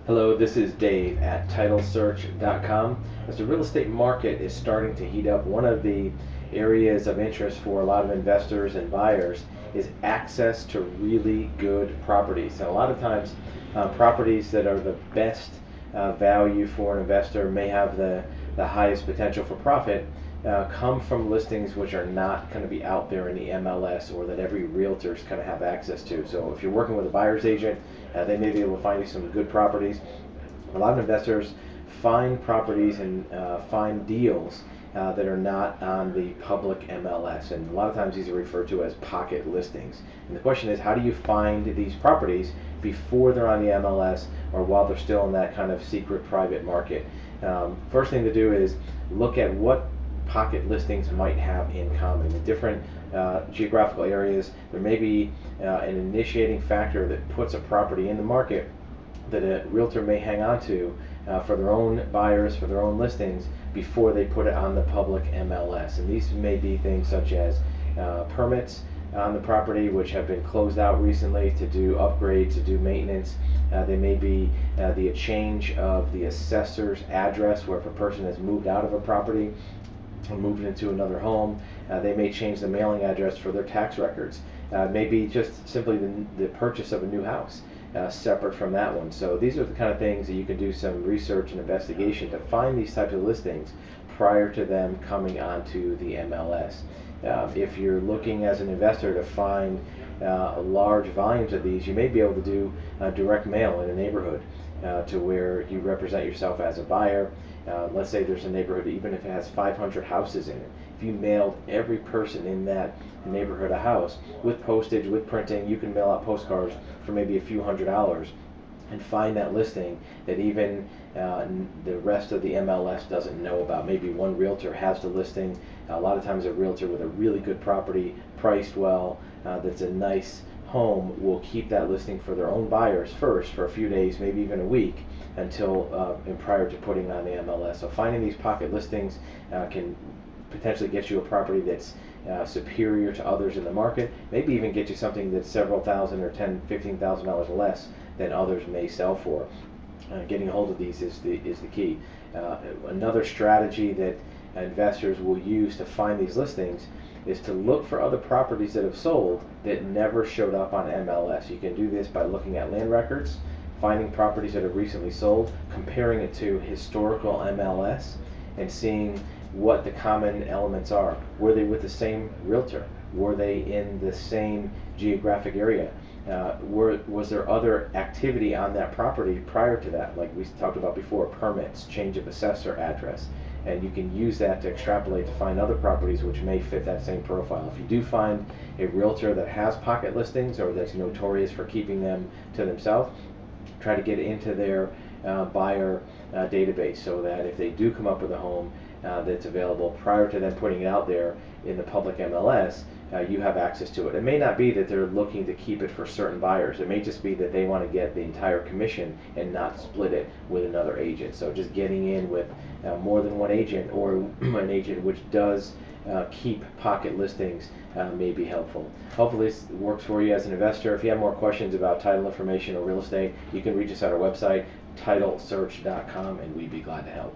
Hello, this is Dave at TitleSearch.com. As the real estate market is starting to heat up, one of the areas of interest for a lot of investors and buyers is access to really good properties. And a lot of times, properties that are the best value for an investor may have the highest potential for profit. Come from listings which are not going to be out there in the MLS or that every realtor is going to have access to. So if you're working with a buyer's agent, they may be able to find you some good properties. A lot of investors find properties and find deals that are not on the public MLS, and a lot of times these are referred to as pocket listings. And the question is, how do you find these properties before they're on the MLS or while they're still in that kind of secret private market? First thing to do is look at what pocket listings might have in common. In different geographical areas, there may be an initiating factor that puts a property in the market that a realtor may hang on to for their own buyers, for their own listings, before they put it on the public MLS. And these may be things such as permits on the property which have been closed out recently to do upgrades, to do maintenance. They may be the change of the assessor's address, where if a person has moved out of a property and moved into another home, they may change the mailing address for their tax records. Maybe just simply the purchase of a new house separate from that one. So these are the kind of things that you can do some research and investigation to find these types of listings prior to them coming onto the MLS. If you're looking as an investor to find large volumes of these, you may be able to do direct mail in a neighborhood to where you represent yourself as a buyer. Let's say there's a neighborhood, even if it has 500 houses in it. If you mailed every person in that neighborhood a house with postage, with printing, you can mail out postcards for maybe a few $100s and find that listing that even the rest of the MLS doesn't know about. Maybe one realtor has the listing. A lot of times a realtor with a really good property, priced well, that's a nice home, will keep that listing for their own buyers first for a few days, maybe even a week, until and prior to putting on the MLS. So finding these pocket listings can potentially get you a property that's superior to others in the market, maybe even get you something that's several thousand or $10,000-$15,000 less than others may sell for. Getting a hold of these is the key. Another strategy that investors will use to find these listings is to look for other properties that have sold that never showed up on MLS. You can do this by looking at land records, finding properties that have recently sold, comparing it to historical MLS, and seeing what the common elements are. Were they with the same realtor? Were they in the same geographic area? Was there other activity on that property prior to that, like we talked about before, permits, change of assessor address? And you can use that to extrapolate to find other properties which may fit that same profile. If you do find a realtor that has pocket listings or that's notorious for keeping them to themselves, try to get into their buyer database, so that if they do come up with a home that's available prior to them putting it out there in the public MLS, you have access to it. It may not be that they're looking to keep it for certain buyers. It may just be that they want to get the entire commission and not split it with another agent. So just getting in with more than one agent, or an agent which does keep pocket listings, may be helpful. Hopefully this works for you as an investor. If you have more questions about title information or real estate, you can reach us at our website, TitleSearch.com, and we'd be glad to help.